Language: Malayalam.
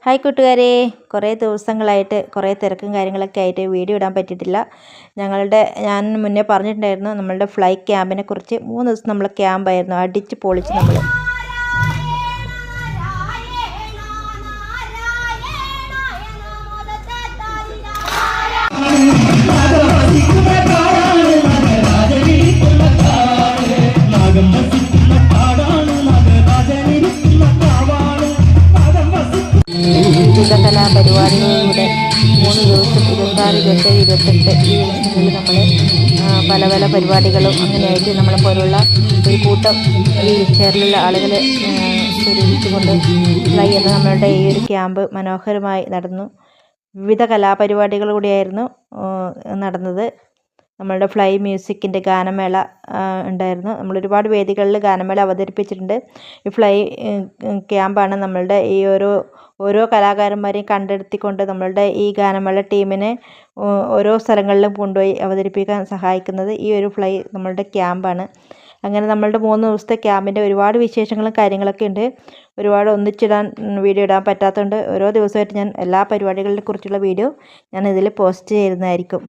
ഹായ് കൂട്ടുകാരെ, കുറേ ദിവസങ്ങളായിട്ട് കുറേ തിരക്കും കാര്യങ്ങളൊക്കെ ആയിട്ട് വീഡിയോ ഇടാൻ പറ്റിയിട്ടില്ല. ഞാൻ മുന്നേ പറഞ്ഞിട്ടുണ്ടായിരുന്നു നമ്മളുടെ ഫ്ലൈ ക്യാമ്പിനെ കുറിച്ച്. 3 ദിവസം നമ്മൾ ക്യാമ്പായിരുന്നു, അടിച്ച് പൊളിച്ച് നമ്മൾ. വിവിധ കലാപരിപാടികളിലൂടെ 3 ദിവസം 26, 27, 28 ഈ ദിവസങ്ങളിൽ നമ്മൾ പല പരിപാടികളും അങ്ങനെയായിട്ട് നമ്മളെ പോലുള്ള ഒരു കൂട്ടം ഈ ചേറിലുള്ള ആളുകൾ സ്വരൂപിച്ചുകൊണ്ട് ഫ്ലൈ എന്ന നമ്മളുടെ ഈ ഒരു ക്യാമ്പ് മനോഹരമായി നടന്നു. വിവിധ കലാപരിപാടികൾ കൂടിയായിരുന്നു നടന്നത്. നമ്മളുടെ ഫ്ലൈ മ്യൂസിക്കിൻ്റെ ഗാനമേള ഉണ്ടായിരുന്നു. നമ്മൾ ഒരുപാട് വേദികളിൽ ഗാനമേള അവതരിപ്പിച്ചിട്ടുണ്ട്. ഈ ഫ്ലൈ ക്യാമ്പാണ് നമ്മളുടെ ഈ ഓരോ കലാകാരന്മാരെയും കണ്ടെടുത്തിക്കൊണ്ട് നമ്മളുടെ ഈ ഗാനമേള ടീമിനെ ഓരോ സ്ഥലങ്ങളിലും കൊണ്ടുപോയി അവതരിപ്പിക്കാൻ സഹായിക്കുന്നത് ഈ ഒരു ഫ്ലൈ നമ്മളുടെ ക്യാമ്പാണ്. അങ്ങനെ നമ്മളുടെ 3 ദിവസത്തെ ക്യാമ്പിൻ്റെ ഒരുപാട് വിശേഷങ്ങളും കാര്യങ്ങളൊക്കെ ഉണ്ട്. ഒരുപാട് വീഡിയോ ഇടാൻ പറ്റാത്തതുകൊണ്ട് ഓരോ ദിവസമായിട്ട് ഞാൻ എല്ലാ പരിപാടികളെ കുറിച്ചുള്ള വീഡിയോ ഞാൻ ഇതിൽ പോസ്റ്റ് ചെയ്യുന്നതായിരിക്കും.